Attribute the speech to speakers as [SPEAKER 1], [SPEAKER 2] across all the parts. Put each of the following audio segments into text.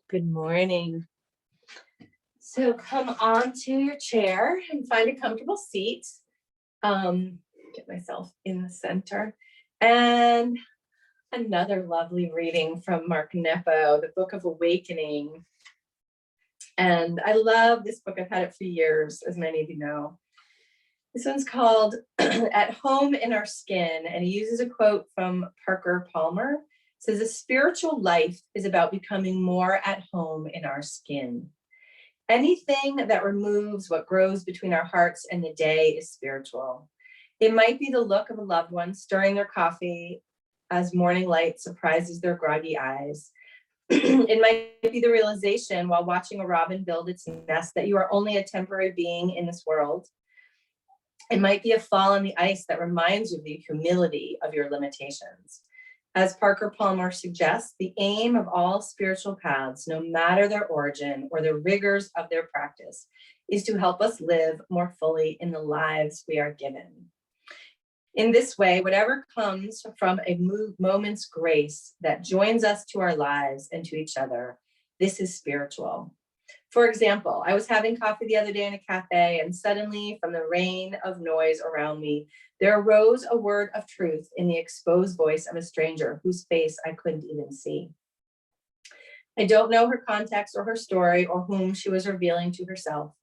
[SPEAKER 1] Good morning. So come onto your chair and find a comfortable seat. Get myself in the center. And another lovely reading from Mark Nepo, the Book of Awakening. And I love this book. I've had it for years, as many of you know. This one's called At Home in Our Skin, and he uses a quote from Parker Palmer. It says, "A spiritual life is about becoming more at home in our skin. Anything that removes what grows between our hearts and the day is spiritual. It might be the look of a loved one stirring their coffee as morning light surprises their groggy eyes. It might be the realization while watching a robin build its nest that you are only a temporary being in this world. It might be a fall on the ice that reminds you of the humility of your limitations. As Parker Palmer suggests, the aim of all spiritual paths, no matter their origin or the rigors of their practice, is to help us live more fully in the lives we are given. In this way, whatever comes from a moment's grace that joins us to our lives and to each other, this is spiritual. For example, I was having coffee the other day in a cafe, and suddenly, from the rain of noise around me, there arose a word of truth in the exposed voice of a stranger whose face I couldn't even see. I don't know her context or her story or whom she was revealing to herself.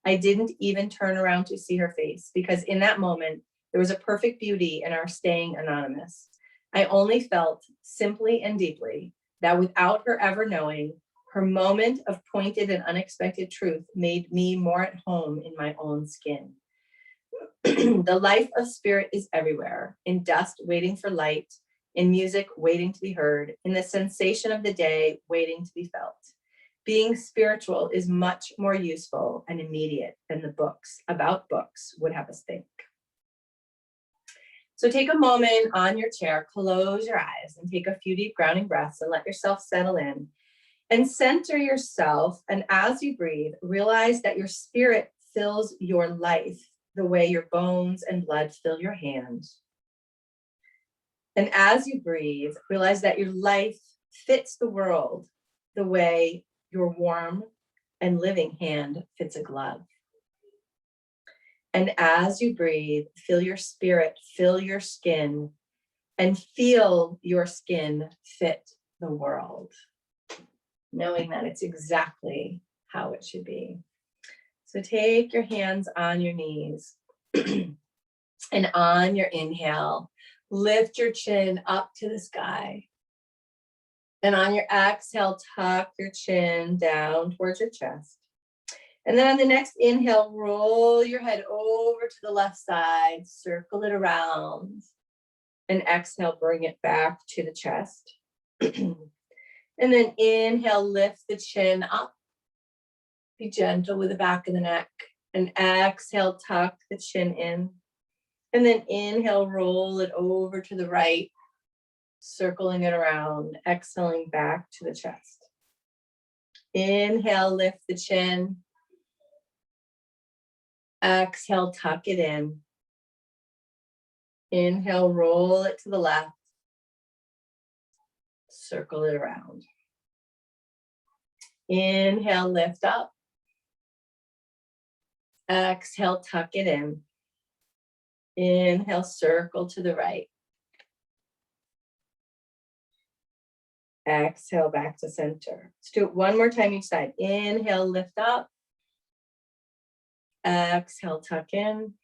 [SPEAKER 1] I didn't even turn around to see her face, because in that moment, there was a perfect beauty in our staying anonymous. I only felt, simply and deeply, that without her ever knowing, her moment of pointed and unexpected truth made me more at home in my own skin. The life of spirit is everywhere, in dust waiting for light, in music waiting to be heard, in the sensation of the day waiting to be felt. Being spiritual is much more useful and immediate than the books about books would have us think. So take a moment on your chair, close your eyes, and take a few deep grounding breaths and let yourself settle in. And center yourself, and as you breathe, realize that your spirit fills your life the way your bones and blood fill your hands. And as you breathe, realize that your life fits the world the way your warm and living hand fits a glove. And as you breathe, feel your spirit fill your skin and feel your skin fit the world, knowing that it's exactly how it should be. So take your hands on your knees and on your inhale, lift your chin up to the sky. And on your exhale, tuck your chin down towards your chest. And then on the next inhale, roll your head over to the left side, circle it around. And exhale, bring it back to the chest. And then inhale, lift the chin up. Be gentle with the back of the neck. And exhale, tuck the chin in. And then inhale, roll it over to the right, circling it around, exhaling back to the chest. Inhale, lift the chin. Exhale, tuck it in. Inhale, roll it to the left. Circle it around. Inhale, lift up. Exhale, tuck it in. Inhale, circle to the right. Exhale, back to center. Let's do it one more time each side. Inhale, lift up. Exhale, tuck in.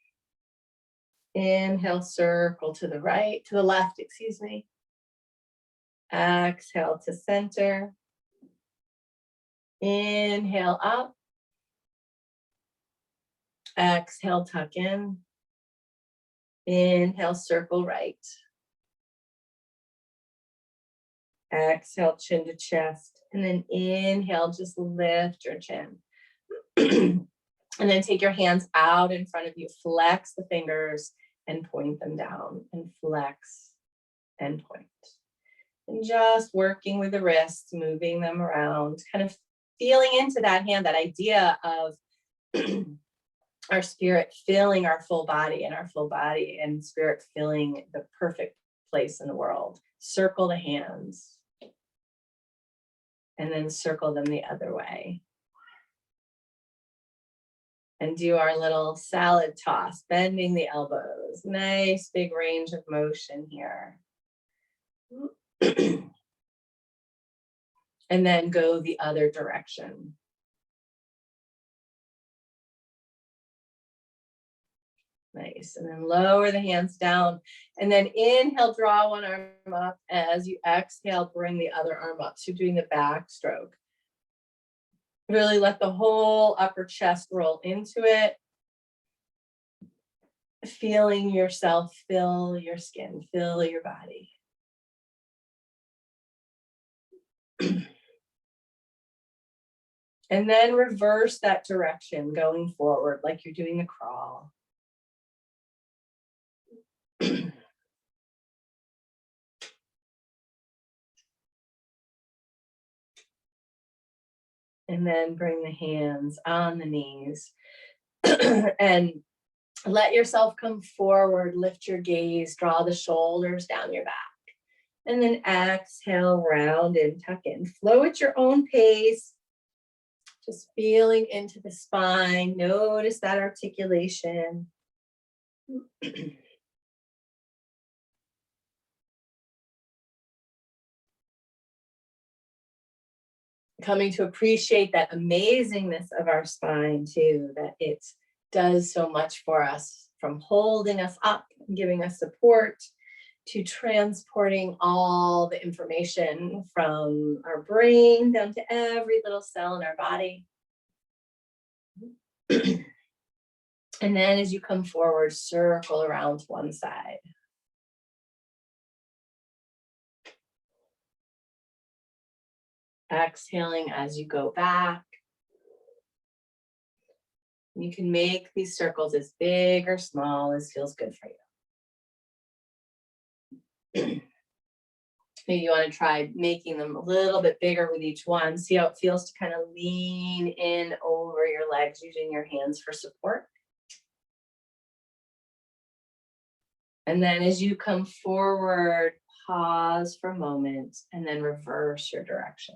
[SPEAKER 1] Inhale, circle to the right, to the left, excuse me. Exhale to center. Inhale up. Exhale, tuck in. Inhale, circle right. Exhale, chin to chest. And then inhale, just lift your chin. And then take your hands out in front of you. Flex the fingers and point them down. And flex and point. And just working with the wrists, moving them around, kind of feeling into that hand, that idea of our spirit filling our full body, and our full body and spirit filling the perfect place in the world. Circle the hands and then circle them the other way. And do our little salad toss, bending the elbows. Nice big range of motion here. And then go the other direction. Nice. And then lower the hands down. And then inhale, draw one arm up. As you exhale, bring the other arm up. So you're doing the back stroke. Really let the whole upper chest roll into it. Feeling yourself fill your skin, fill your body. And then reverse that direction going forward like you're doing a crawl. And then bring the hands on the knees and let yourself come forward, lift your gaze, draw the shoulders down your back. And then exhale, round and tuck in. Flow at your own pace. Just feeling into the spine. Notice that articulation. Coming to appreciate that amazingness of our spine too, that it does so much for us, from holding us up and giving us support to transporting all the information from our brain down to every little cell in our body. And then as you come forward, circle around to one side. Exhaling as you go back. You can make these circles as big or small as feels good for you. Maybe you want to try making them a little bit bigger with each one. See how it feels to kind of lean in over your legs using your hands for support. And then as you come forward, pause for a moment and then reverse your direction.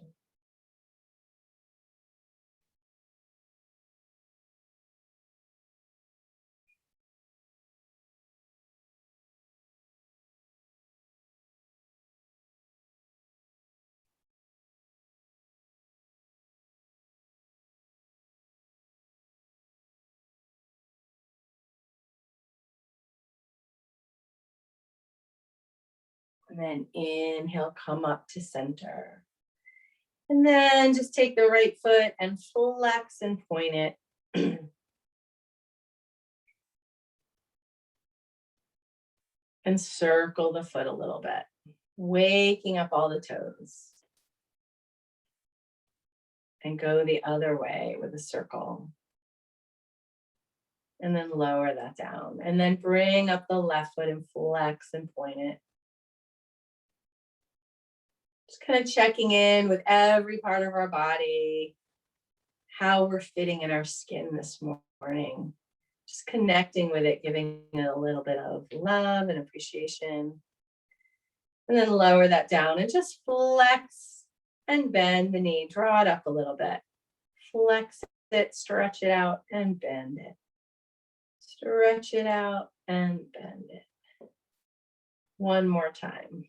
[SPEAKER 1] And then inhale, come up to center. And then just take the right foot and flex and point it. And circle the foot a little bit, waking up all the toes. And go the other way with a circle. And then lower that down. And then bring up the left foot and flex and point it. Just kind of checking in with every part of our body, how we're fitting in our skin this morning. Just connecting with it, giving it a little bit of love and appreciation. And then lower that down and just flex and bend the knee. Draw it up a little bit. Flex it, stretch it out, and bend it. Stretch it out and bend it. One more time.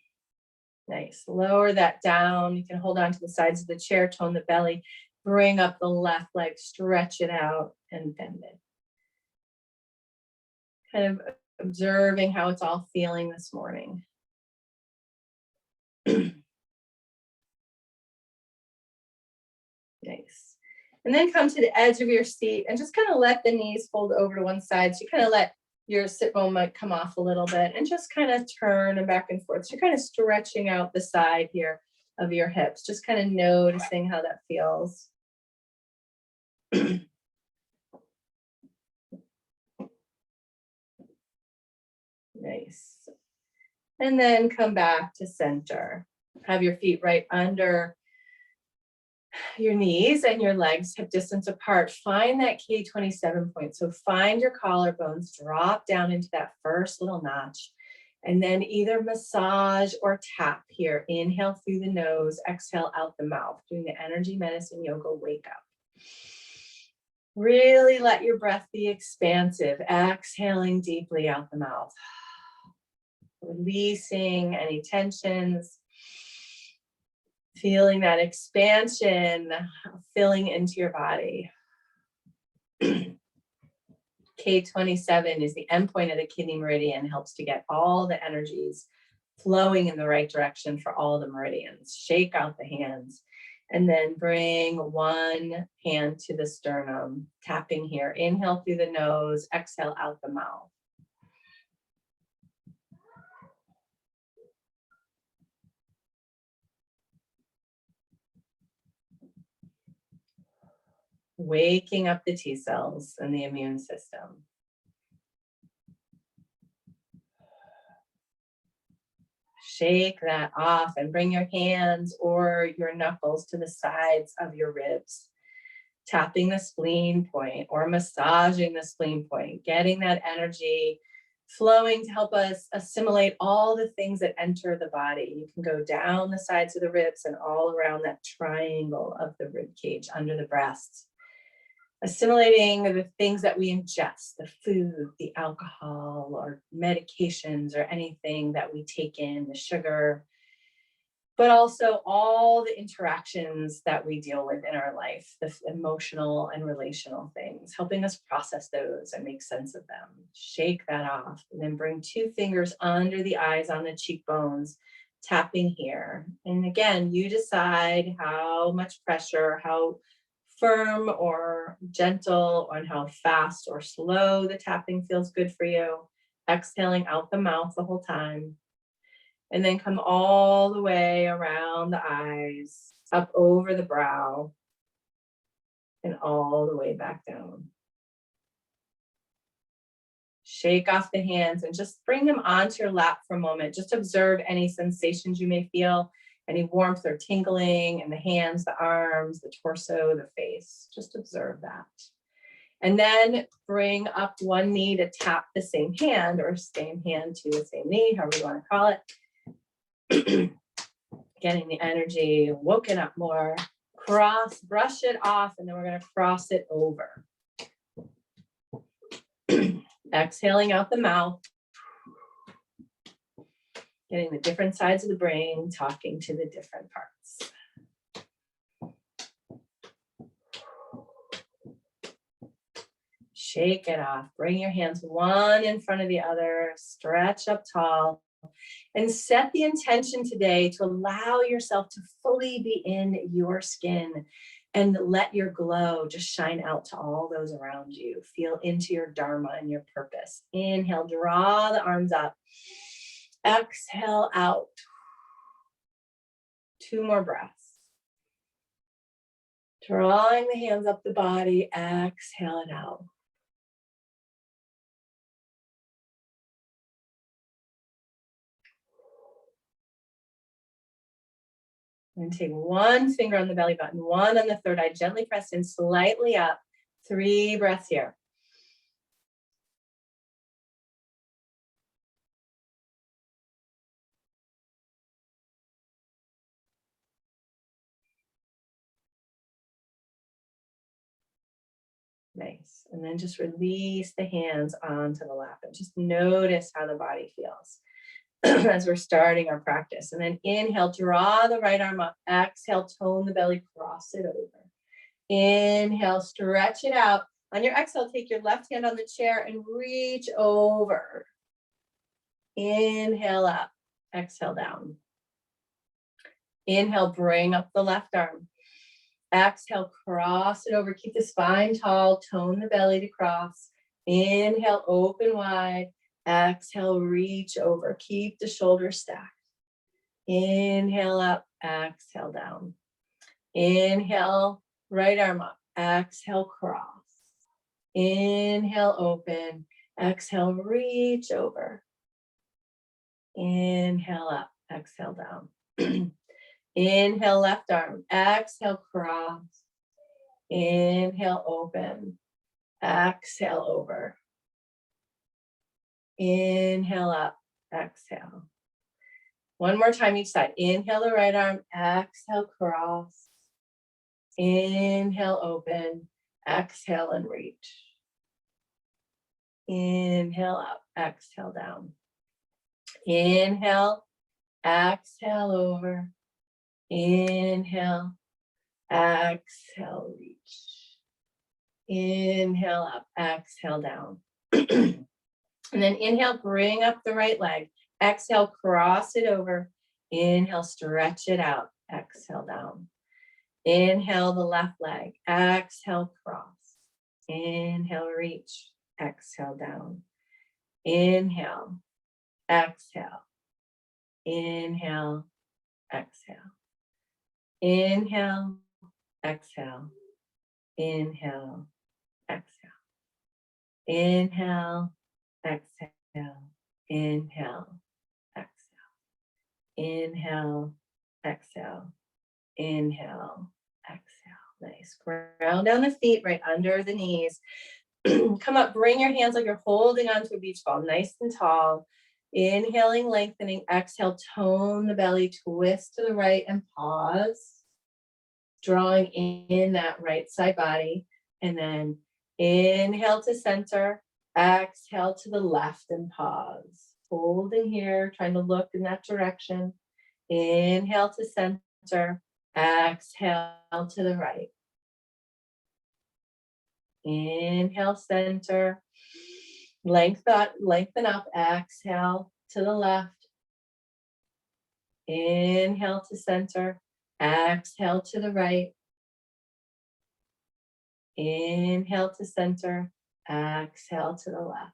[SPEAKER 1] Nice. Lower that down. You can hold on to the sides of the chair, tone the belly, bring up the left leg, stretch it out and bend it. Kind of observing how it's all feeling this morning. Nice. And then come to the edge of your seat and just kind of let the knees fold over to one side. So you kind of let your sit bone might come off a little bit and just kind of turn and back and forth. So you're kind of stretching out the side here of your hips, just kind of noticing how that feels. Nice. And then come back to center. Have your feet right under your knees and your legs hip distance apart. Find that K27 point. So find your collarbones, drop down into that first little notch. And then either massage or tap here. Inhale through the nose, exhale out the mouth, doing the energy medicine yoga wake up. Really let your breath be expansive, exhaling deeply out the mouth. Releasing any tensions, feeling that expansion filling into your body. K27 is the endpoint of the kidney meridian, helps to get all the energies flowing in the right direction for all the meridians. Shake out the hands and then bring one hand to the sternum, tapping here. Inhale through the nose, exhale out the mouth. Waking up the T cells and the immune system. Shake that off and bring your hands or your knuckles to the sides of your ribs, tapping the spleen point or massaging the spleen point, getting that energy flowing to help us assimilate all the things that enter the body. You can go down the sides of the ribs and all around that triangle of the rib cage under the breast. Assimilating the things that we ingest, the food, the alcohol, or medications, or anything that we take in, the sugar, but also all the interactions that we deal with in our life, the emotional and relational things, helping us process those and make sense of them. Shake that off, and then bring 2 fingers under the eyes on the cheekbones, tapping here. And again, you decide how much pressure, how firm or gentle, on how fast or slow the tapping feels good for you. Exhaling out the mouth the whole time. And then come all the way around the eyes, up over the brow, and all the way back down. Shake off the hands and just bring them onto your lap for a moment. Just observe any sensations you may feel, any warmth or tingling in the hands, the arms, the torso, the face. Just observe that. And then bring up one knee to tap the same hand, or same hand to the same knee, however you want to call it. Getting the energy woken up more. Brush it off, and then we're going to cross it over. Exhaling out the mouth. Getting the different sides of the brain, talking to the different parts. Shake it off. Bring your hands one in front of the other. Stretch up tall. And set the intention today to allow yourself to fully be in your skin and let your glow just shine out to all those around you. Feel into your dharma and your purpose. Inhale, draw the arms up. Exhale out. 2 more breaths. Drawing the hands up the body, exhale it out. And take 1 finger on the belly button, 1 on the third eye, gently press in slightly up. 3 breaths here. Nice. And then just release the hands onto the lap and just notice how the body feels as we're starting our practice. And then inhale, draw the right arm up. Exhale, tone the belly, cross it over. Inhale, stretch it out. On your exhale, take your left hand on the chair and reach over. Inhale up, exhale down. Inhale, bring up the left arm. Exhale, cross it over. Keep the spine tall, tone the belly to cross. Inhale, open wide. Exhale, reach over. Keep the shoulders stacked. Inhale up, exhale down. Inhale, right arm up. Exhale, cross. Inhale, open. Exhale, reach over. Inhale up, exhale down. Inhale, left arm. Exhale, cross. Inhale, open. Exhale, over. Inhale up. exhale. One more time each side. Inhale the right arm, exhale, cross. Inhale, open, exhale and reach. Inhale up, exhale down. Inhale, exhale over. Inhale, exhale, reach. Inhale up, exhale down. And then inhale, bring up the right leg. Exhale, cross it over. Inhale, stretch it out. Exhale down. Inhale the left leg. Exhale, cross. Inhale, reach. Exhale down. Inhale, exhale. Inhale, exhale. Inhale, exhale. Inhale, exhale. Inhale, exhale. Inhale, exhale. Inhale, exhale. Inhale, exhale. Nice. Ground down the feet right under the knees. Come up, bring your hands like you're holding onto a beach ball, nice and tall. Inhaling, lengthening. Exhale, tone the belly, twist to the right and pause. Drawing in that right side body. And then inhale to center. Exhale to the left and pause. Holding here, trying to look in that direction. Inhale to center. Exhale to the right. Inhale, center. Lengthen up. Exhale to the left. Inhale to center. Exhale to the right. Inhale to center. Exhale to the left.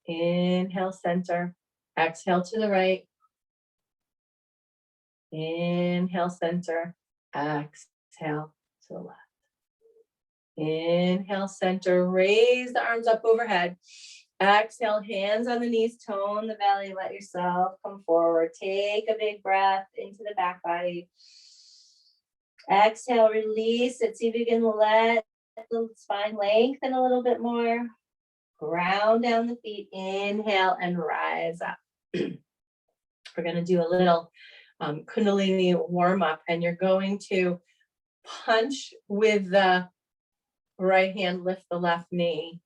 [SPEAKER 1] Inhale, center. Exhale to the right. Inhale, center. Exhale to the left. Inhale, center. Raise the arms up overhead. Exhale, hands on the knees, tone the belly. Let yourself come forward. Take a big breath into the back body. Exhale, release it. See if you can let the spine lengthen a little bit more. Ground down the feet. Inhale and rise up. We're going to do a little Kundalini warm up, and you're going to punch with the right hand, lift the left knee.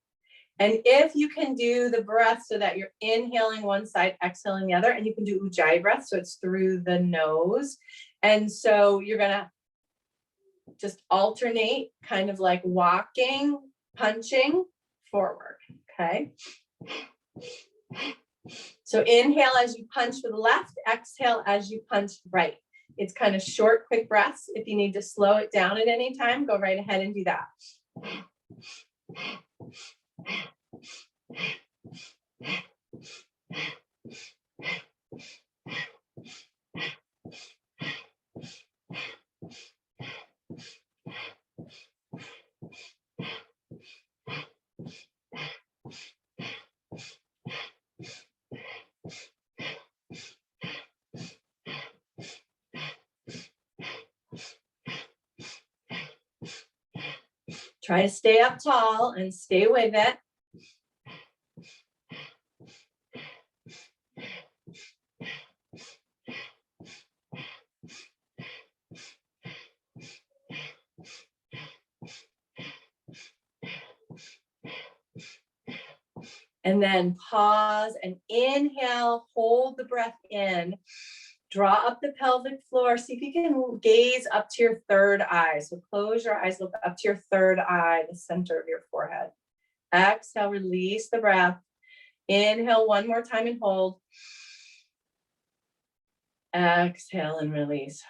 [SPEAKER 1] And if you can do the breath so that you're inhaling one side, exhaling the other, and you can do Ujjayi breath, so it's through the nose. And so you're going to just alternate, kind of like walking, punching forward, okay? So inhale as you punch with the left, exhale as you punch right. It's kind of short, quick breaths. If you need to slow it down at any time, go right ahead and do that. Try to stay up tall and stay with it. And then pause and inhale, hold the breath in. Draw up the pelvic floor. See if you can gaze up to your third eye. So close your eyes, look up to your third eye, the center of your forehead. Exhale, release the breath. Inhale one more time and hold. Exhale and release.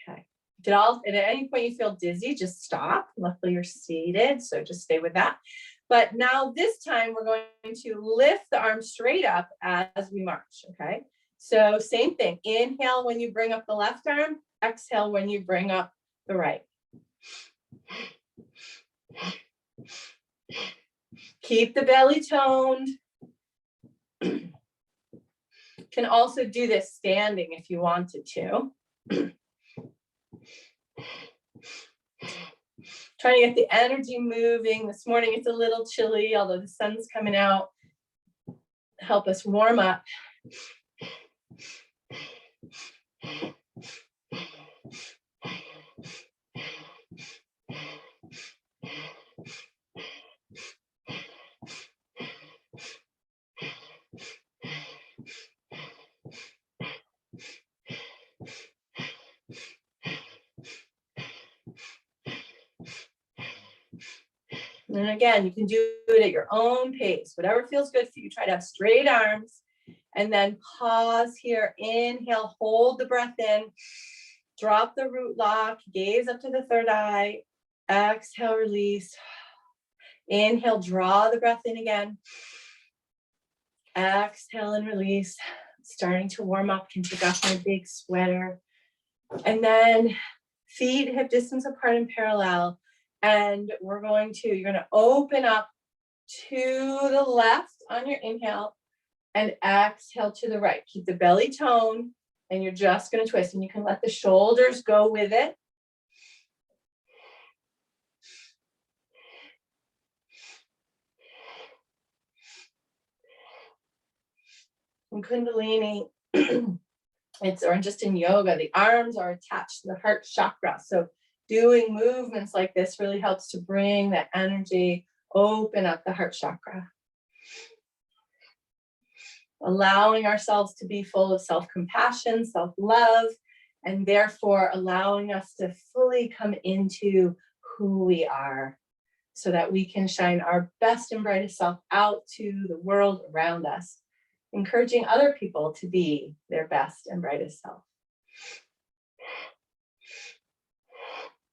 [SPEAKER 1] Okay. At any point you feel dizzy, just stop. Luckily you're seated, so just stay with that. But now this time we're going to lift the arms straight up as we march, okay? So same thing. Inhale when you bring up the left arm. Exhale when you bring up the right. Keep the belly toned. Can also do this standing if you wanted to. Trying to get the energy moving. This morning it's a little chilly, although the sun's coming out. help us warm up. And again, you can do it at your own pace, whatever feels good for you. Try to have straight arms and then pause here. Inhale, hold the breath in, drop the root lock, gaze up to the third eye, exhale, release. Inhale, draw the breath in again. Exhale and release. Starting to warm up, can take off my big sweater. And then feet hip distance apart and parallel. And you're going to open up to the left on your inhale and exhale to the right. Keep the belly toned and you're just going to twist, and you can let the shoulders go with it. In Kundalini, or just in yoga, the arms are attached to the heart chakra. So doing movements like this really helps to bring that energy, open up the heart chakra. Allowing ourselves to be full of self-compassion, self-love, and therefore allowing us to fully come into who we are so that we can shine our best and brightest self out to the world around us, encouraging other people to be their best and brightest self.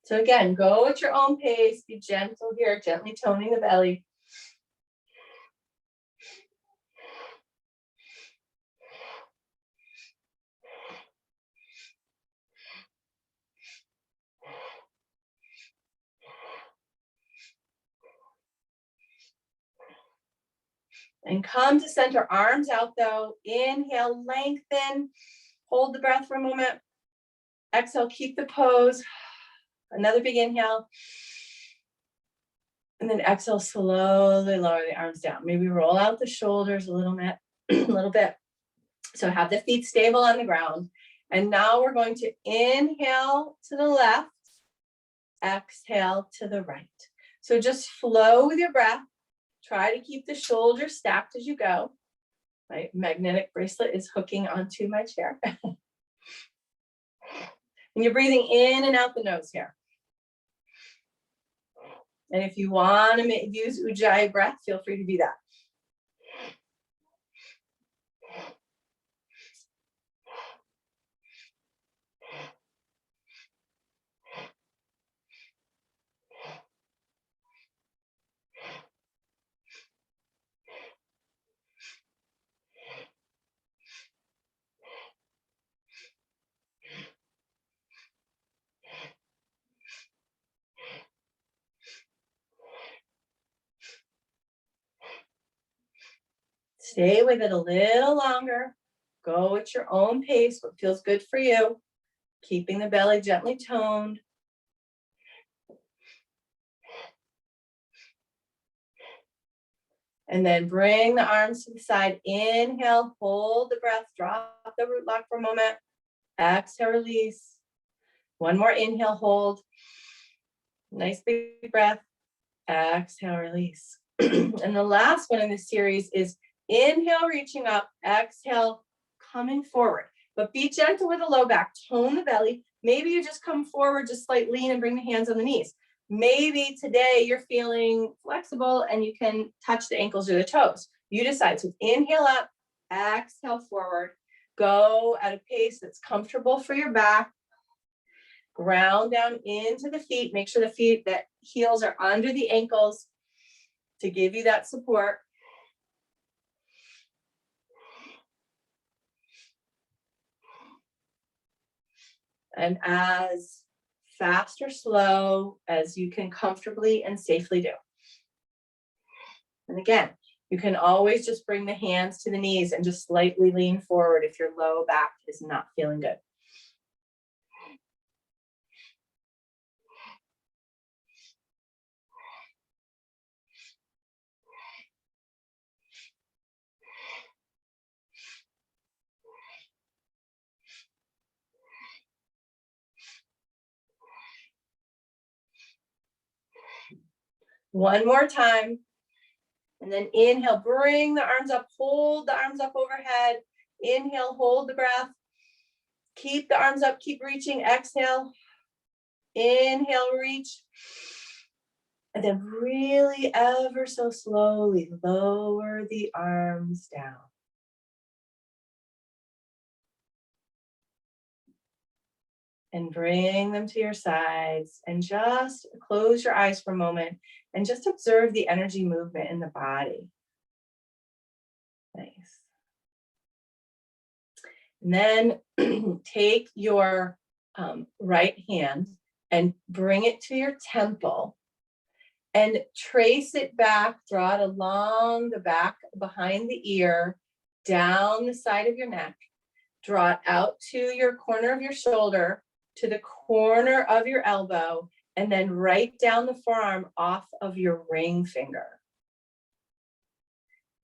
[SPEAKER 1] So again, go at your own pace, be gentle here, gently toning the belly. And come to center, arms out though. Inhale, lengthen, hold the breath for a moment. Exhale, keep the pose. Another big inhale. And then exhale, slowly lower the arms down. Maybe roll out the shoulders a little bit. So have the feet stable on the ground. And now we're going to inhale to the left, exhale to the right. So just flow with your breath. Try to keep the shoulders stacked as you go. My magnetic bracelet is hooking onto my chair. And you're breathing in and out the nose here. And if you want to use Ujjayi breath, feel free to do that. Stay with it a little longer. Go at your own pace, what feels good for you. Keeping the belly gently toned. And then bring the arms to the side. Inhale, hold the breath, drop the root lock for a moment. Exhale, release. One more inhale, hold. Nice big breath. Exhale, release. And the last one in this series is inhale, reaching up. Exhale, coming forward. But be gentle with the low back. Tone the belly. Maybe you just come forward, just slight lean and bring the hands on the knees. Maybe today you're feeling flexible and you can touch the ankles or the toes. You decide. So inhale up, exhale forward. Go at a pace that's comfortable for your back. Ground down into the feet. Make sure that heels are under the ankles to give you that support. And as fast or slow as you can comfortably and safely do. And again, you can always just bring the hands to the knees and just slightly lean forward if your low back is not feeling good. One more time. And then inhale, bring the arms up, hold the arms up overhead. Inhale, hold the breath. Keep the arms up, keep reaching. Exhale. Inhale, reach. And then really ever so slowly lower the arms down. And bring them to your sides and just close your eyes for a moment and just observe the energy movement in the body. Nice. And then take your right hand and bring it to your temple and trace it back, draw it along the back behind the ear, down the side of your neck, draw it out to your corner of your shoulder, to the corner of your elbow, and then right down the forearm off of your ring finger.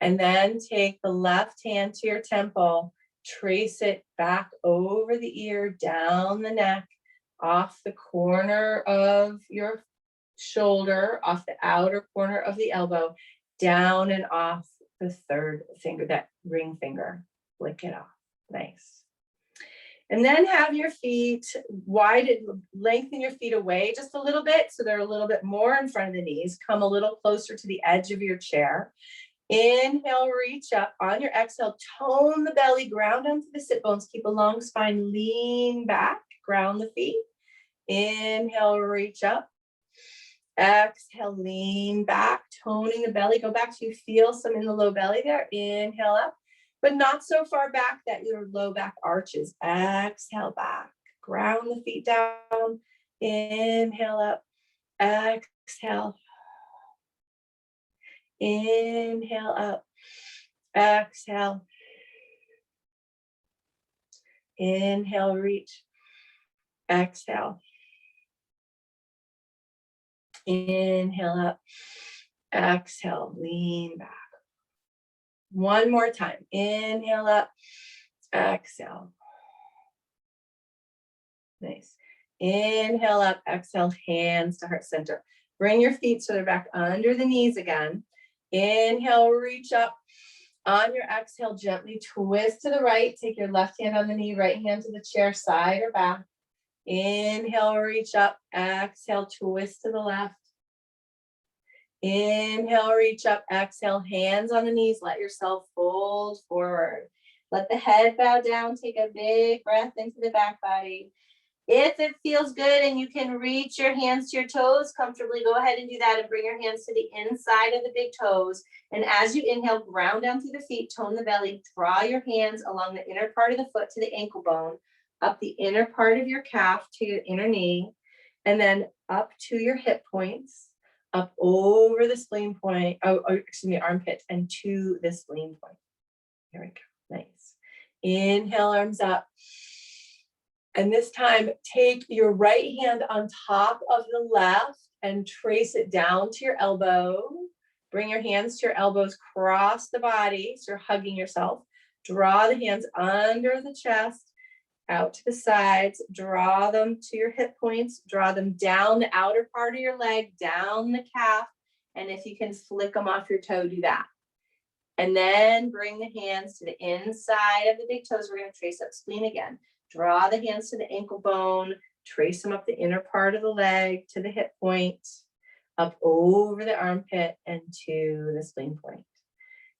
[SPEAKER 1] And then take the left hand to your temple, trace it back over the ear, down the neck, off the corner of your shoulder, off the outer corner of the elbow, down and off the third finger, that ring finger. Flick it off. Nice. And then have your feet widen, lengthen your feet away just a little bit so they're a little bit more in front of the knees. Come a little closer to the edge of your chair. Inhale, reach up. On your exhale, tone the belly, ground onto the sit bones. Keep a long spine, lean back, ground the feet. Inhale, reach up. Exhale, lean back, toning the belly. Go back so you feel some in the low belly there. Inhale up, but not so far back that your low back arches. Exhale back, ground the feet down. Inhale up, exhale. Inhale up, exhale. Inhale, reach, exhale. Inhale up, exhale, lean back. One more time. Inhale up, exhale. Nice. Inhale up, exhale, hands to heart center. Bring your feet so they're back under the knees again. Inhale, reach up. On your exhale, gently twist to the right. Take your left hand on the knee, right hand to the chair, side or back. Inhale, reach up. Exhale, twist to the left. Inhale, reach up. Exhale, hands on the knees. Let yourself fold forward. Let the head bow down. Take a big breath into the back body. If it feels good and you can reach your hands to your toes comfortably, go ahead and do that and bring your hands to the inside of the big toes. And as you inhale, ground down through the feet, tone the belly, draw your hands along the inner part of the foot to the ankle bone, up the inner part of your calf to your inner knee, and then up to your hip points, up over the spleen point, armpit, and to the spleen point. Here we go. Nice. Inhale, arms up. And this time, take your right hand on top of the left and trace it down to your elbow. Bring your hands to your elbows, cross the body, so you're hugging yourself. Draw the hands under the chest, out to the sides. Draw them to your hip points. Draw them down the outer part of your leg, down the calf. And if you can flick them off your toe, do that. And then bring the hands to the inside of the big toes. We're going to trace up spleen again. Draw the hands to the ankle bone, trace them up the inner part of the leg to the hip point, up over the armpit and to the spleen point.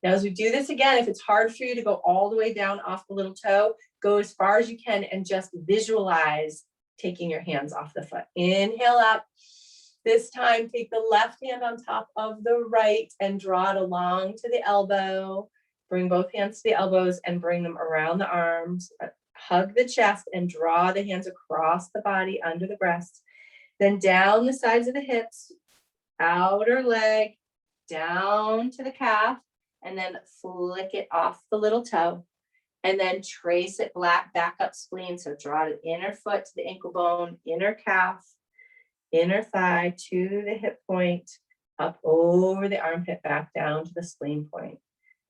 [SPEAKER 1] Now, as we do this again, if it's hard for you to go all the way down off the little toe, go as far as you can and just visualize taking your hands off the foot. Inhale up. This time, take the left hand on top of the right and draw it along to the elbow. Bring both hands to the elbows and bring them around the arms. Hug the chest and draw the hands across the body under the breast. Then down the sides of the hips, outer leg, down to the calf, and then flick it off the little toe. And then trace it back up spleen. So draw the inner foot to the ankle bone, inner calf, inner thigh to the hip point, up over the armpit, back down to the spleen point.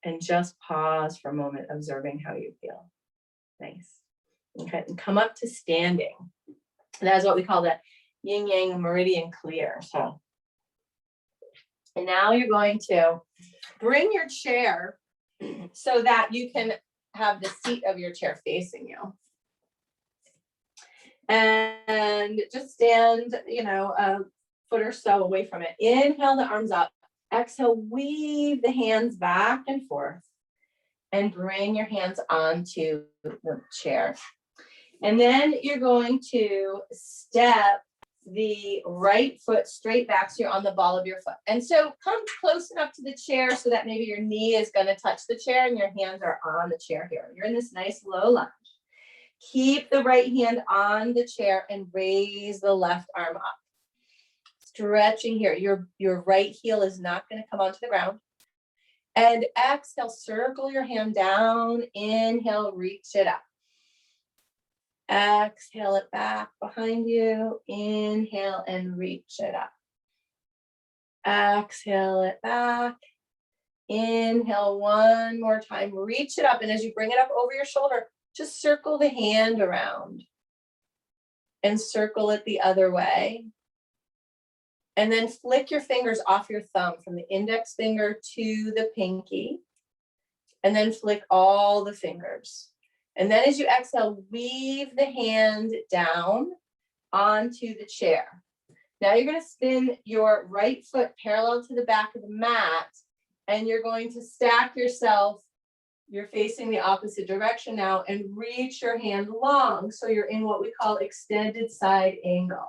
[SPEAKER 1] And just pause for a moment, observing how you feel. Nice. Okay, and come up to standing. That is what we call the yin yang meridian clear. So And now you're going to bring your chair so that you can have the seat of your chair facing you. And just stand, a foot or so away from it. Inhale the arms up. Exhale, weave the hands back and forth. And bring your hands onto the chair. And then you're going to step the right foot straight back so you're on the ball of your foot. And so come close enough to the chair so that maybe your knee is going to touch the chair and your hands are on the chair here. You're in this nice low lunge. Keep the right hand on the chair and raise the left arm up. Stretching here. Your right heel is not going to come onto the ground. And exhale, circle your hand down. Inhale, reach it up. Exhale it back behind you. Inhale and reach it up. Exhale it back. Inhale one more time. Reach it up. And as you bring it up over your shoulder, just circle the hand around. And circle it the other way. And then flick your fingers off your thumb from the index finger to the pinky. And then flick all the fingers. And then as you exhale, weave the hand down onto the chair. Now you're going to spin your right foot parallel to the back of the mat. And you're going to stack yourself. You're facing the opposite direction now and reach your hand long. So you're in what we call extended side angle.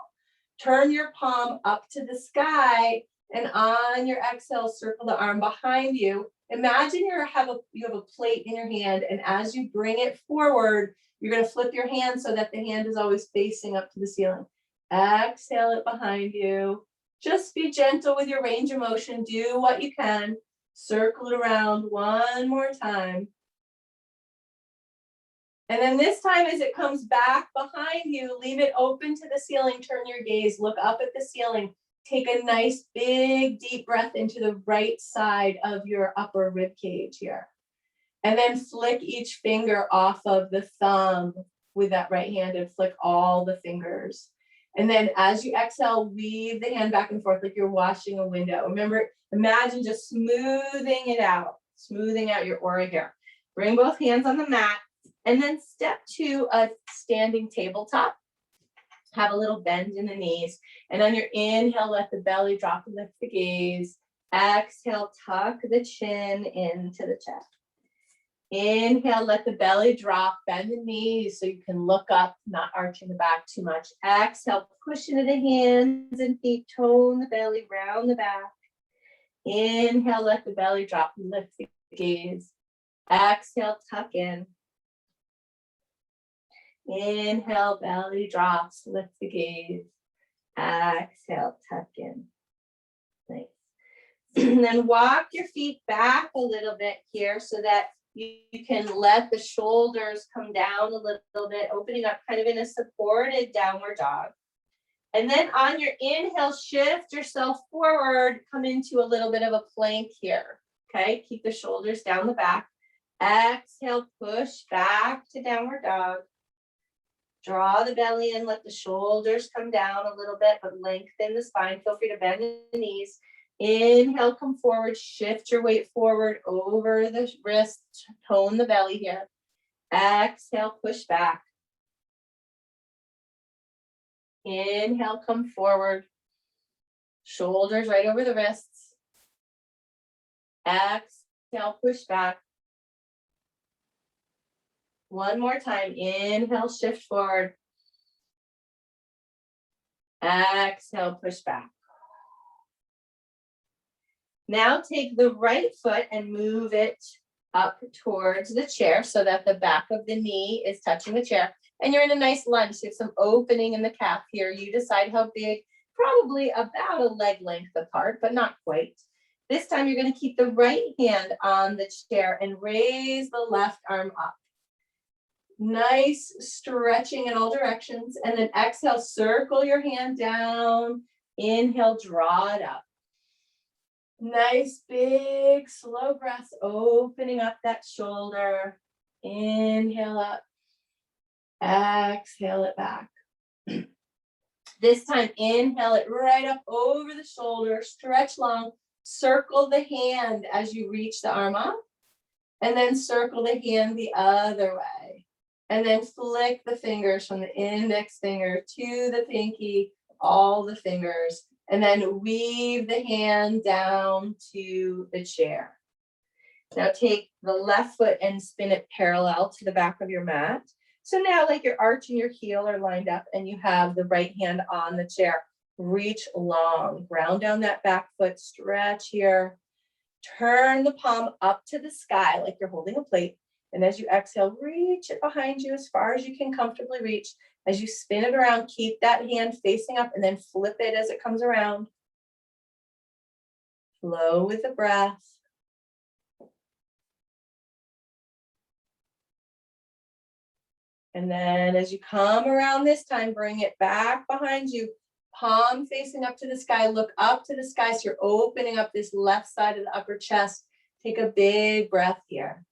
[SPEAKER 1] Turn your palm up to the sky and on your exhale, circle the arm behind you. Imagine you have a plate in your hand, and as you bring it forward, you're going to flip your hand so that the hand is always facing up to the ceiling. Exhale it behind you. Just be gentle with your range of motion. Do what you can. Circle it around one more time. And then this time as it comes back behind you, leave it open to the ceiling, turn your gaze, look up at the ceiling, take a nice big deep breath into the right side of your upper rib cage here. And then flick each finger off of the thumb with that right hand and flick all the fingers. And then as you exhale, weave the hand back and forth like you're washing a window. Remember, imagine just smoothing it out, smoothing out your aura here. Bring both hands on the mat. And then step to a standing tabletop. Have a little bend in the knees. And on your inhale, let the belly drop and lift the gaze. Exhale, tuck the chin into the chest. Inhale, let the belly drop, bend the knees so you can look up, not arching the back too much. Exhale, push into the hands and feet, tone the belly, round the back. Inhale, let the belly drop and lift the gaze. Exhale, tuck in. Inhale, belly drops, lift the gaze. Exhale, tuck in. Nice. And then walk your feet back a little bit here so that you can let the shoulders come down a little bit, opening up kind of in a supported downward dog. And then on your inhale, shift yourself forward, come into a little bit of a plank here. Okay, keep the shoulders down the back. Exhale, push back to downward dog. Draw the belly in, let the shoulders come down a little bit, but lengthen the spine. Feel free to bend the knees. Inhale, come forward, shift your weight forward over the wrist, tone the belly here. Exhale, push back. Inhale, come forward. Shoulders right over the wrists. Exhale, push back. One more time. Inhale, shift forward. Exhale, push back. Now take the right foot and move it up towards the chair so that the back of the knee is touching the chair. And you're in a nice lunge. So you have some opening in the calf here. You decide how big, probably about a leg length apart, but not quite. This time you're going to keep the right hand on the chair and raise the left arm up. Nice stretching in all directions. And then exhale, circle your hand down. Inhale, draw it up. Nice, big, slow breaths, opening up that shoulder. Inhale up. Exhale it back. This time, inhale it right up over the shoulder. Stretch long. Circle the hand as you reach the arm up, and then circle the hand the other way. And then flick the fingers from the index finger to the pinky, all the fingers, and then weave the hand down to the chair. Now take the left foot and spin it parallel to the back of your mat. So now like your arch and your heel are lined up and you have the right hand on the chair. Reach long, ground down that back foot, stretch here. Turn the palm up to the sky like you're holding a plate. And as you exhale, reach it behind you as far as you can comfortably reach. As you spin it around, keep that hand facing up and then flip it as it comes around. Flow with the breath. And then as you come around this time, bring it back behind you. Palm facing up to the sky. Look up to the sky so you're opening up this left side of the upper chest. Take a big breath here.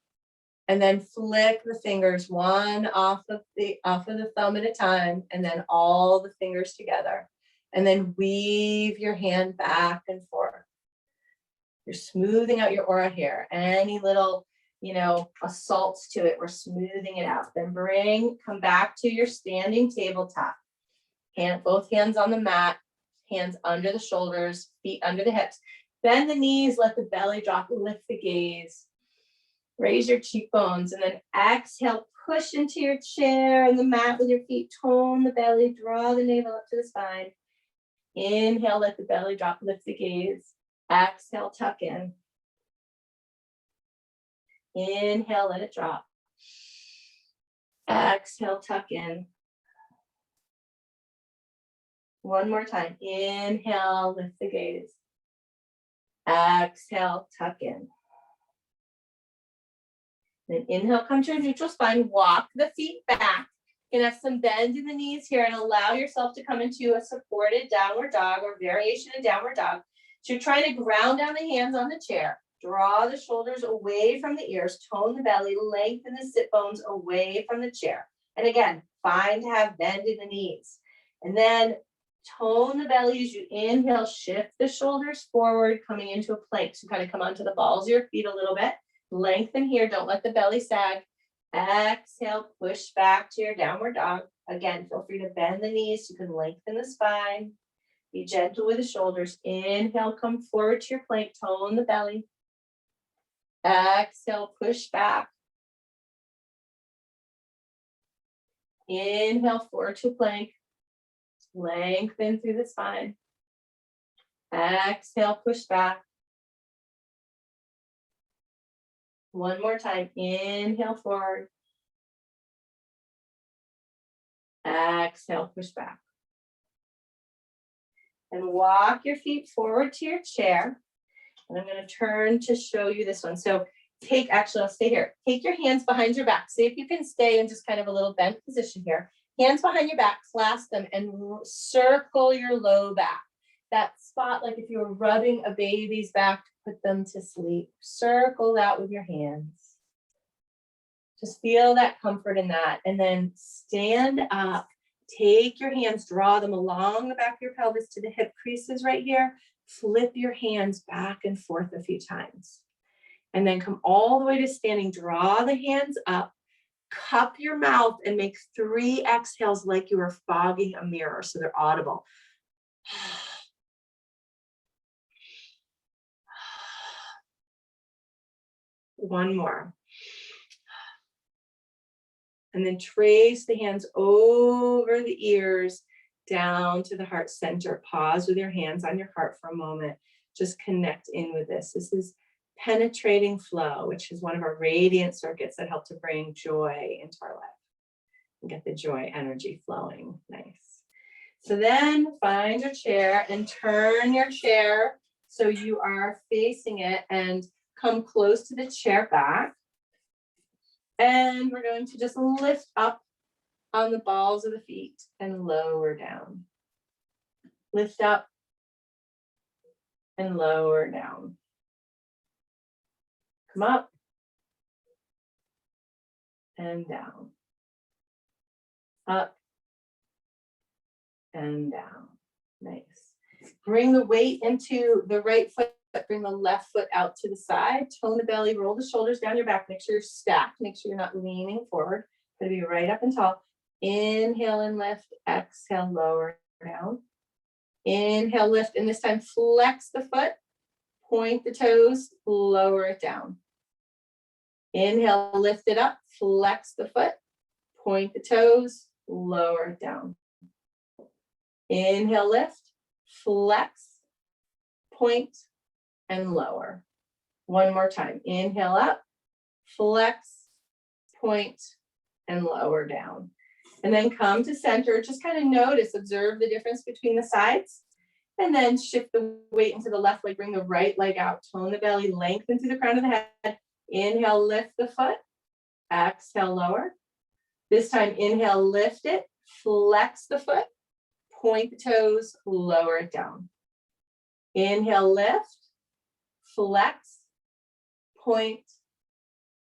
[SPEAKER 1] And then flick the fingers one off of the thumb at a time, and then all the fingers together. And then weave your hand back and forth. You're smoothing out your aura here. Any little, assaults to it, we're smoothing it out. Then come back to your standing tabletop. Both hands on the mat, hands under the shoulders, feet under the hips. Bend the knees, let the belly drop, lift the gaze. Raise your cheekbones, and then exhale, push into your chair and the mat with your feet, tone the belly, draw the navel up to the spine. Inhale, let the belly drop, lift the gaze. Exhale, tuck in. Inhale, let it drop. Exhale, tuck in. One more time. Inhale, lift the gaze. Exhale, tuck in. Then inhale, come to a neutral spine. Walk the feet back. You're gonna have some bend in the knees here and allow yourself to come into a supported downward dog or variation in downward dog. So you're trying to ground down the hands on the chair. Draw the shoulders away from the ears. Tone the belly. Lengthen the sit bones away from the chair. And again, find to have bend in the knees. And then tone the belly as you inhale. Shift the shoulders forward, coming into a plank. So kind of come onto the balls of your feet a little bit. Lengthen here. Don't let the belly sag. Exhale, push back to your downward dog. Again, feel free to bend the knees. You can lengthen the spine. Be gentle with the shoulders. Inhale, come forward to your plank. Tone the belly. Exhale, push back. Inhale, forward to plank. Lengthen through the spine. Exhale, push back. One more time. Inhale, forward. Exhale, push back. And walk your feet forward to your chair. And I'm going to turn to show you this one. So I'll stay here. Take your hands behind your back. See if you can stay in just kind of a little bent position here. Hands behind your back, clasp them and circle your low back. That spot, like if you were rubbing a baby's back to put them to sleep. Circle that with your hands. Just feel that comfort in that. And then stand up. Take your hands, draw them along the back of your pelvis to the hip creases right here. Flip your hands back and forth a few times. And then come all the way to standing. Draw the hands up. Cup your mouth and make 3 exhales like you were fogging a mirror so they're audible. One more. And then trace the hands over the ears down to the heart center. Pause with your hands on your heart for a moment. Just connect in with this. This is penetrating flow, which is one of our radiant circuits that help to bring joy into our life and get the joy energy flowing. Nice. So then find your chair and turn your chair so you are facing it and come close to the chair back. And we're going to just lift up on the balls of the feet and lower down. Lift up and lower down. Come up and down. Up and down. Nice. Bring the weight into the right foot bring the left foot out to the side, tone the belly, roll the shoulders down your back, make sure you're stacked, make sure you're not leaning forward, gonna be right up and tall. Inhale and lift, exhale, lower down. Inhale, lift, and this time flex the foot, point the toes, lower it down. Inhale, lift it up, flex the foot, point the toes, lower it down. Inhale, lift, flex, point, and lower. One more time. Inhale up, flex, point, and lower down. And then come to center. Just kind of notice, observe the difference between the sides. And then shift the weight into the left leg. Bring the right leg out. Tone the belly, lengthen through the crown of the head. Inhale, lift the foot. Exhale, lower. This time, inhale, lift it. Flex the foot. Point the toes, lower it down. Inhale, lift. Flex, point,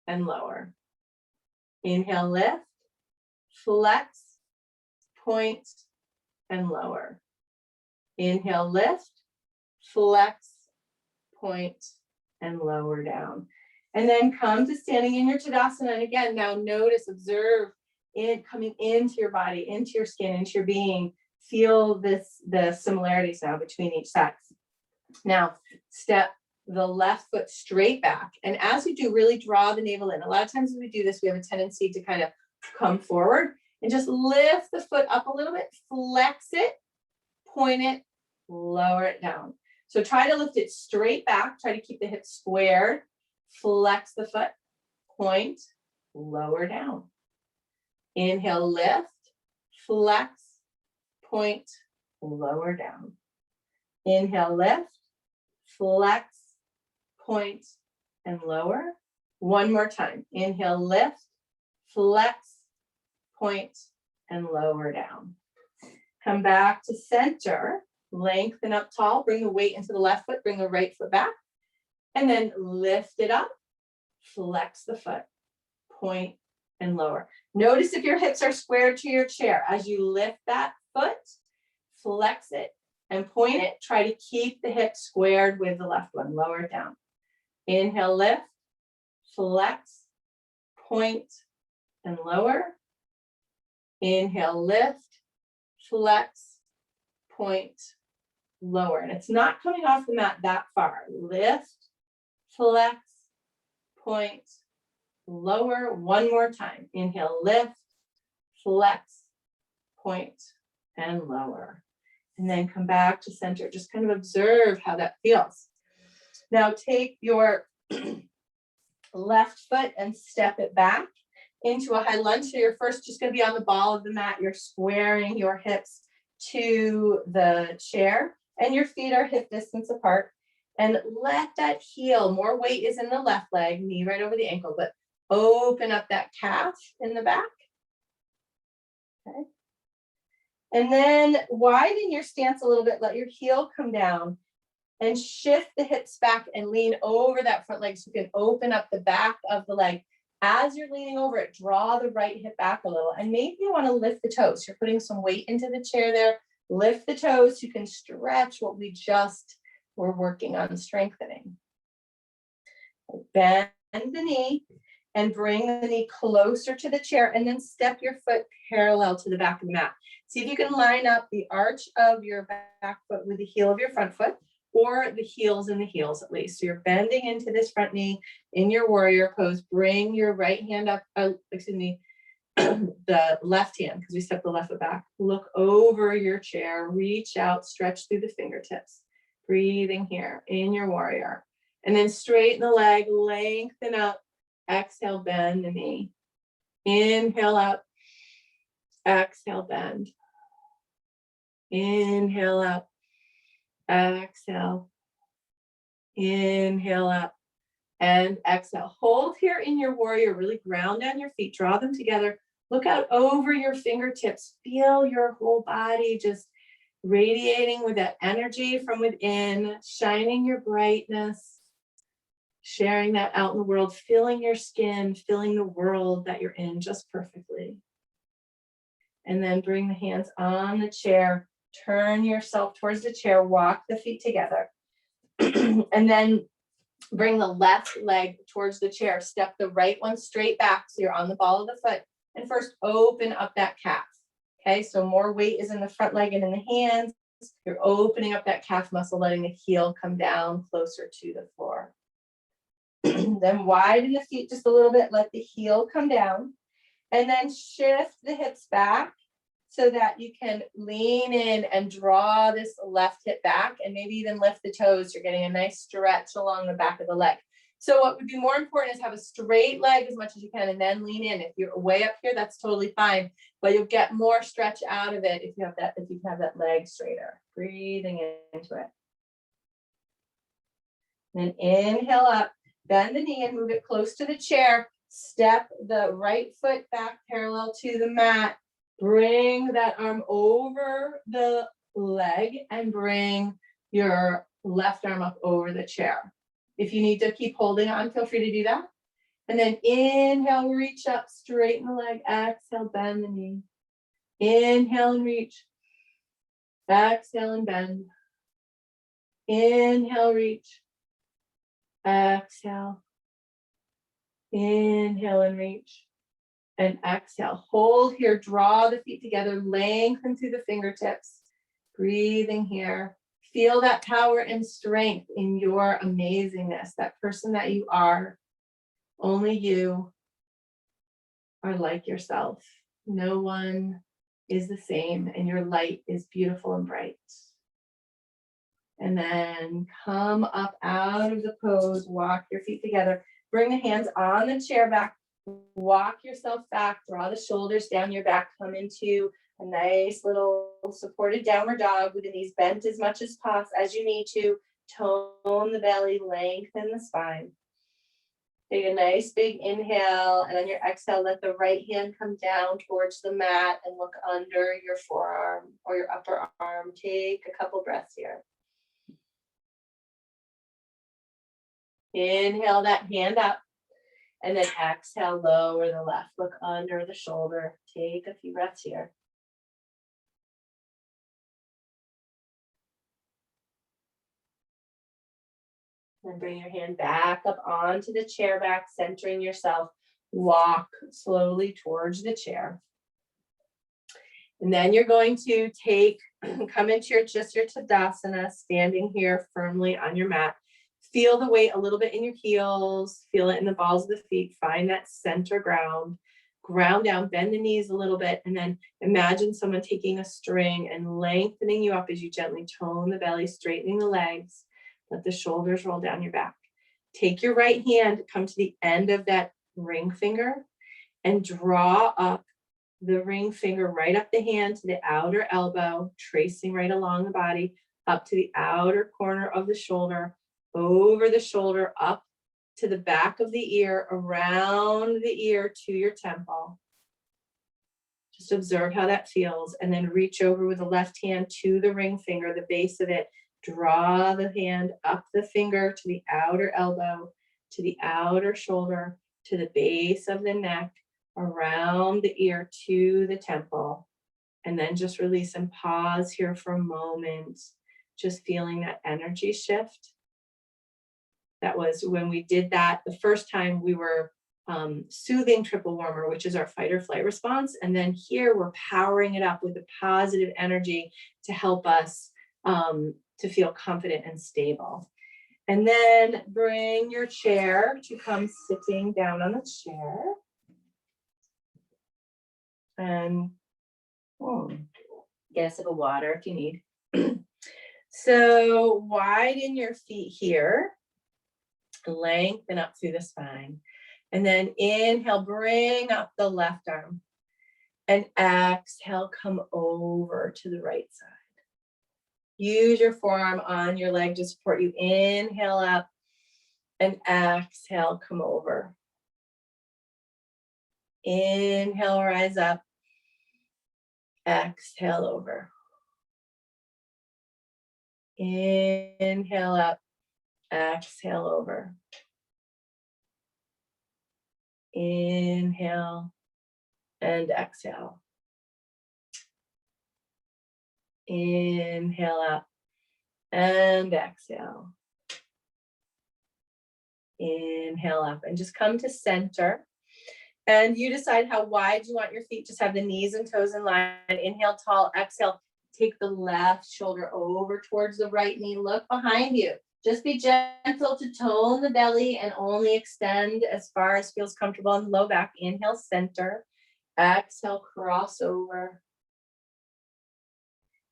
[SPEAKER 1] and lower. Inhale, lift, flex, point, and lower. Inhale, lift, flex, point, and lower down. And then come to standing in your Tadasana. And again, now notice, observe it coming into your body, into your skin, into your being. Feel the similarities now between each side. Now, step the left foot straight back. And as you do, really draw the navel in. A lot of times when we do this, we have a tendency to kind of come forward and just lift the foot up a little bit, flex it, point it, lower it down. So try to lift it straight back. Try to keep the hips squared. Flex the foot, point, lower down. Inhale, lift, flex, point, lower down. Inhale, lift, flex, point, and lower. One more time. Inhale, lift, flex, point, and lower down. Come back to center. Lengthen up tall. Bring the weight into the left foot. Bring the right foot back. And then lift it up. Flex the foot. Point and lower. Notice if your hips are squared to your chair. As you lift that foot, flex it and point it. Try to keep the hip squared with the left one. Lower it down. Inhale, lift, flex, point, and lower. Inhale, lift, flex, point, lower. And it's not coming off the mat that far. Lift, flex, point, lower. One more time. Inhale, lift, flex, point, and lower. And then come back to center. Just kind of observe how that feels. Now take your left foot and step it back into a high lunge. So you're first just going to be on the ball of the mat. You're squaring your hips to the chair and your feet are hip distance apart. And let that heel, more weight is in the left leg, knee right over the ankle, but open up that calf in the back. Okay. And then widen your stance a little bit. Let your heel come down. And shift the hips back and lean over that front leg so you can open up the back of the leg. As you're leaning over it, draw the right hip back a little. And maybe you want to lift the toes. You're putting some weight into the chair there. Lift the toes. You can stretch what we just were working on strengthening. Bend the knee and bring the knee closer to the chair and then step your foot parallel to the back of the mat. See if you can line up the arch of your back foot with the heel of your front foot. Or the heels and the heels at least. So you're bending into this front knee in your warrior pose. Bring your right hand up, the left hand, because we step the left foot back. Look over your chair, reach out, stretch through the fingertips. Breathing here in your warrior. And then straighten the leg, lengthen up. Exhale, bend the knee. Inhale up. Exhale, bend. Inhale up. Exhale, inhale up and exhale. Hold here in your warrior, really ground down your feet, draw them together. Look out over your fingertips. Feel your whole body just radiating with that energy from within, shining your brightness, sharing that out in the world, filling your skin, filling the world that you're in just perfectly. And then bring the hands on the chair. Turn yourself towards the chair, walk the feet together. And then bring the left leg towards the chair. Step the right one straight back so you're on the ball of the foot. And first open up that calf. Okay, so more weight is in the front leg and in the hands. You're opening up that calf muscle, letting the heel come down closer to the floor. Then widen the feet just a little bit, let the heel come down, and then shift the hips back so that you can lean in and draw this left hip back, and maybe even lift the toes. You're getting a nice stretch along the back of the leg. So what would be more important is have a straight leg as much as you can and then lean in. If you're way up here, that's totally fine, but you'll get more stretch out of it if you have that leg straighter. Breathing into it. Then inhale up, bend the knee and move it close to the chair. Step the right foot back parallel to the mat. Bring that arm over the leg and bring your left arm up over the chair. If you need to keep holding on, feel free to do that. And then inhale, reach up, straighten the leg. Exhale, bend the knee. Inhale and reach. Exhale and bend. Inhale, reach. Exhale. Inhale and reach. And exhale. Hold here. Draw the feet together. Lengthen through the fingertips. Breathing here. Feel that power and strength in your amazingness, that person that you are. Only you are like yourself. No one is the same, and your light is beautiful and bright. And then come up out of the pose, walk your feet together. Bring the hands on the chair back. Walk yourself back, draw the shoulders down your back, come into a nice little supported downward dog with the knees bent as much as possible as you need to. Tone the belly, lengthen the spine. Take a nice big inhale, and on your exhale, let the right hand come down towards the mat and look under your forearm or your upper arm. Take a couple breaths here. Inhale that hand up. And then exhale, lower the left, look under the shoulder. Take a few breaths here. Then bring your hand back up onto the chair back, centering yourself. Walk slowly towards the chair. And then you're going to come into your Tadasana, standing here firmly on your mat. Feel the weight a little bit in your heels, feel it in the balls of the feet, find that center ground, ground down, bend the knees a little bit, and then imagine someone taking a string and lengthening you up as you gently tone the belly, straightening the legs, let the shoulders roll down your back. Take your right hand, come to the end of that ring finger, and draw up the ring finger right up the hand to the outer elbow, tracing right along the body, up to the outer corner of the shoulder, over the shoulder, up to the back of the ear, around the ear to your temple. Just observe how that feels, and then reach over with the left hand to the ring finger, the base of it. Draw the hand up the finger to the outer elbow, to the outer shoulder, to the base of the neck, around the ear to the temple. And then just release and pause here for a moment, just feeling that energy shift. That was when we did that the first time. We were soothing triple warmer, which is our fight or flight response. And then here we're powering it up with a positive energy to help us to feel confident and stable. And then bring your chair to come sitting down on the chair. And get a sip of water if you need. So widen your feet here. Lengthen up through the spine. And then inhale, bring up the left arm. And exhale, come over to the right side. Use your forearm on your leg to support you. Inhale up and exhale, come over. Inhale, rise up. Exhale, over. Inhale up. Exhale, over. Inhale and exhale. Inhale up and exhale. Inhale up and just come to center. And you decide how wide you want your feet. Just have the knees and toes in line. Inhale tall, exhale. Take the left shoulder over towards the right knee. Look behind you. Just be gentle to tone the belly and only extend as far as feels comfortable in the low back. Inhale, center. Exhale, cross over.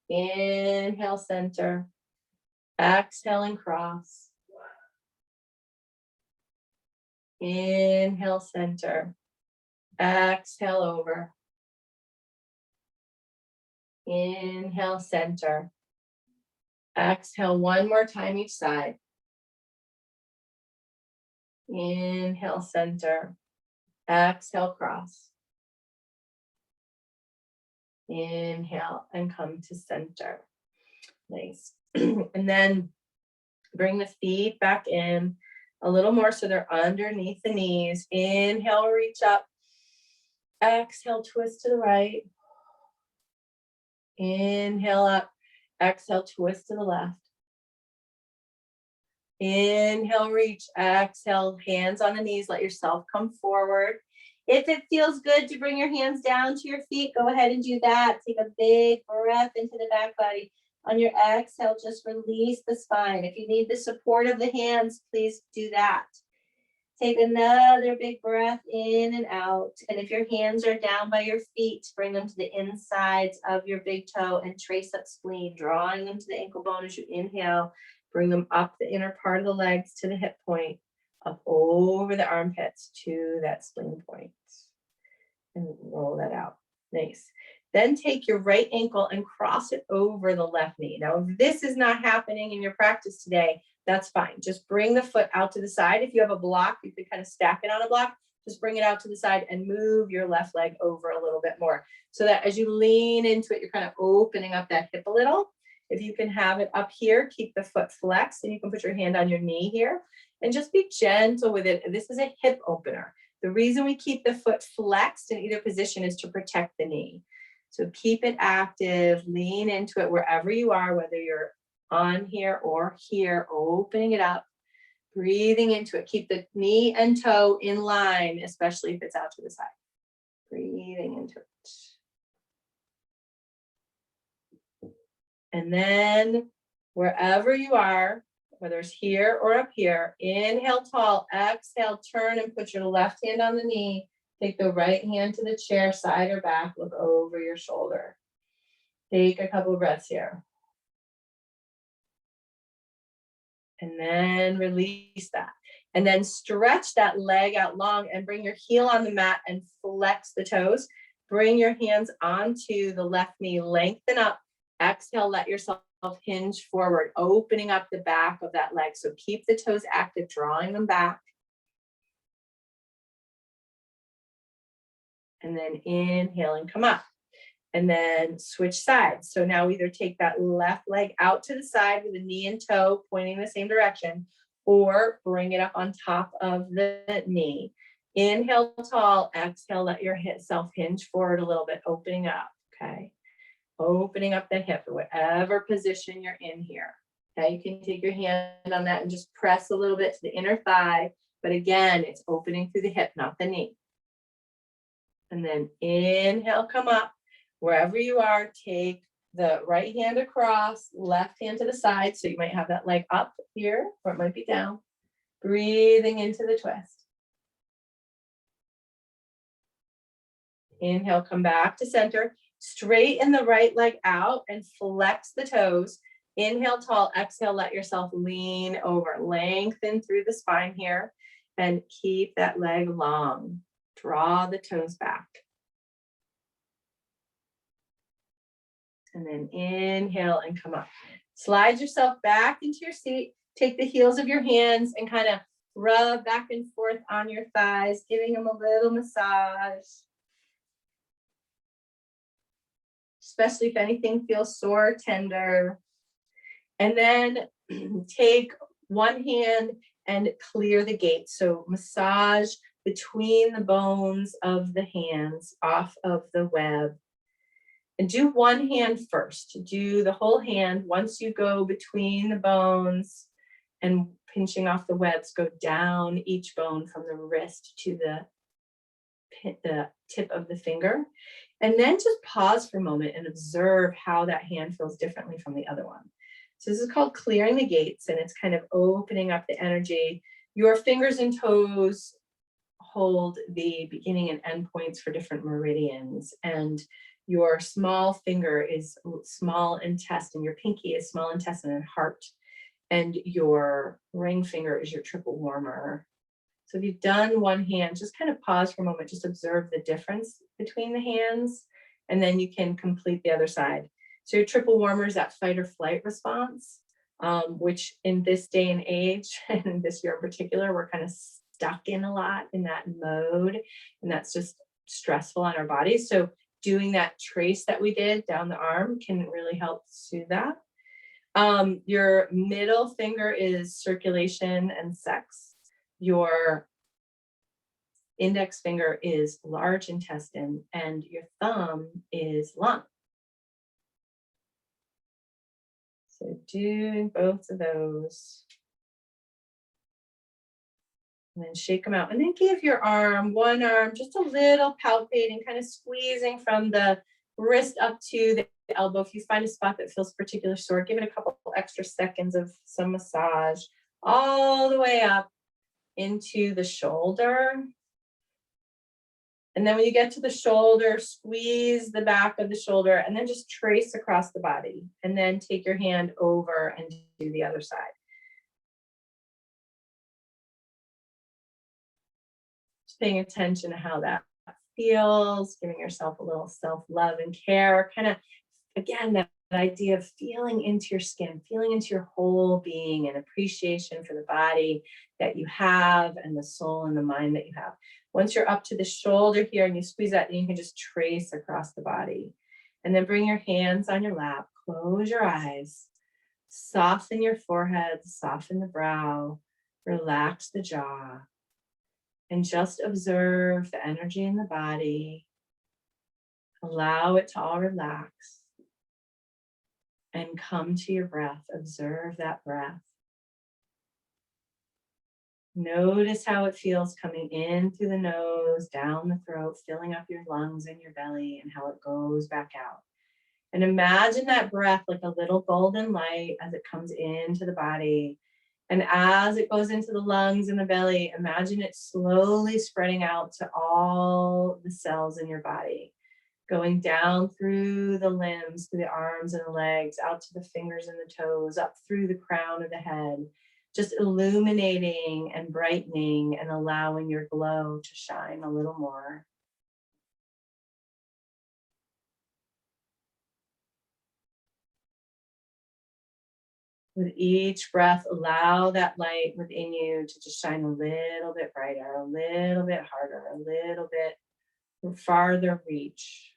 [SPEAKER 1] Inhale, center. Exhale and cross. Inhale, center. Exhale over. Inhale, center. Exhale one more time each side. Inhale, center. Exhale, cross. Inhale and come to center. Nice. And then bring the feet back in a little more so they're underneath the knees. Inhale, reach up. Exhale, twist to the right. Inhale up. Exhale, twist to the left. Inhale, reach. Exhale, hands on the knees. Let yourself come forward. If it feels good to bring your hands down to your feet, go ahead and do that. Take a big breath into the back body. On your exhale, just release the spine. If you need the support of the hands, please do that. Take another big breath in and out. And if your hands are down by your feet, bring them to the insides of your big toe and trace up spleen, drawing them to the ankle bone as you inhale. Bring them up the inner part of the legs to the hip point, up over the armpits to that spleen point. And roll that out. Nice. Then take your right ankle and cross it over the left knee. Now, if this is not happening in your practice today, that's fine. Just bring the foot out to the side. If you have a block, you could kind of stack it on a block. Just bring it out to the side and move your left leg over a little bit more so that as you lean into it, you're kind of opening up that hip a little. If you can have it up here, keep the foot flexed and you can put your hand on your knee here and just be gentle with it. This is a hip opener. The reason we keep the foot flexed in either position is to protect the knee. So keep it active, lean into it wherever you are, whether you're on here or here, opening it up, breathing into it. Keep the knee and toe in line, especially if it's out to the side. Breathing into it. And then wherever you are, whether it's here or up here, inhale tall, exhale, turn and put your left hand on the knee. Take the right hand to the chair, side or back, look over your shoulder. Take a couple of breaths here. And then release that. And then stretch that leg out long and bring your heel on the mat and flex the toes. Bring your hands onto the left knee, lengthen up. Exhale, let yourself hinge forward, opening up the back of that leg. So keep the toes active, drawing them back. And then inhale and come up. And then switch sides. So now either take that left leg out to the side with the knee and toe pointing the same direction, or bring it up on top of the knee. Inhale tall, exhale, let yourself hinge forward a little bit, opening up, okay? Opening up the hip, whatever position you're in here. Okay, you can take your hand on that and just press a little bit to the inner thigh. But again, it's opening through the hip, not the knee. And then inhale, come up. Wherever you are, take the right hand across, left hand to the side. So you might have that leg up here, or it might be down. Breathing into the twist. Inhale, come back to center. Straighten the right leg out and flex the toes. Inhale tall, exhale, let yourself lean over. Lengthen through the spine here and keep that leg long. Draw the toes back. And then inhale and come up. Slide yourself back into your seat. Take the heels of your hands and kind of rub back and forth on your thighs, giving them a little massage. Especially if anything feels sore or tender. And then take one hand and clear the gate. So massage between the bones of the hands off of the web. And do one hand first. Do the whole hand once you go between the bones and pinching off the webs, go down each bone from the wrist to the tip of the finger. And then just pause for a moment and observe how that hand feels differently from the other one. So this is called clearing the gates, and it's kind of opening up the energy. Your fingers and toes hold the beginning and end points for different meridians. And your small finger is small intestine, your pinky is small intestine and heart. And your ring finger is your triple warmer. So if you've done one hand, just kind of pause for a moment, just observe the difference between the hands, and then you can complete the other side. So your triple warmer is that fight or flight response, which in this day and age, and this year in particular, we're kind of stuck in a lot in that mode, and that's just stressful on our bodies. So doing that trace that we did down the arm can really help soothe that. Your middle finger is circulation and sex. Your index finger is large intestine, and your thumb is lung. So doing both of those. And then shake them out. And then give your arm, one arm, just a little palpating, kind of squeezing from the wrist up to the elbow. If you find a spot that feels particularly sore, give it a couple extra seconds of some massage all the way up into the shoulder. And then when you get to the shoulder, squeeze the back of the shoulder and then just trace across the body. And then take your hand over and do the other side. Just paying attention to how that feels, giving yourself a little self-love and care. Kind of, again, that idea of feeling into your skin, feeling into your whole being, and appreciation for the body that you have and the soul and the mind that you have. Once you're up to the shoulder here and you squeeze that, then you can just trace across the body. And then bring your hands on your lap, close your eyes, soften your forehead, soften the brow, relax the jaw, and just observe the energy in the body. Allow it to all relax. And come to your breath. Observe that breath. Notice how it feels coming in through the nose, down the throat, filling up your lungs and your belly, and how it goes back out. And imagine that breath like a little golden light as it comes into the body. And as it goes into the lungs and the belly, imagine it slowly spreading out to all the cells in your body. Going down through the limbs, through the arms and the legs, out to the fingers and the toes, up through the crown of the head, just illuminating and brightening and allowing your glow to shine a little more. With each breath, allow that light within you to just shine a little bit brighter, a little bit harder, a little bit farther reach.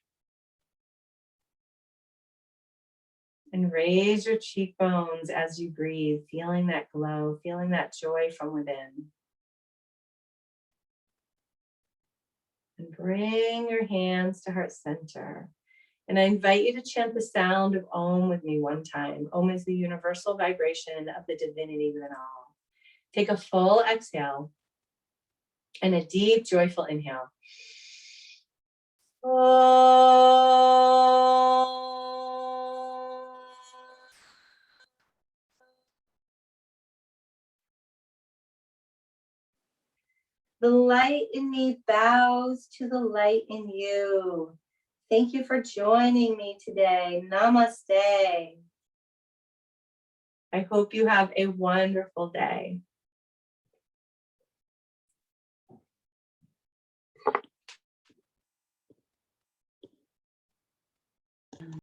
[SPEAKER 1] And raise your cheekbones as you breathe, feeling that glow, feeling that joy from within. And bring your hands to heart center. And I invite you to chant the sound of Om with me one time. Om is the universal vibration of the divinity within all. Take a full exhale and a deep, joyful inhale. Om. The light in me bows to the light in you. Thank you for joining me today. Namaste. I hope you have a wonderful day.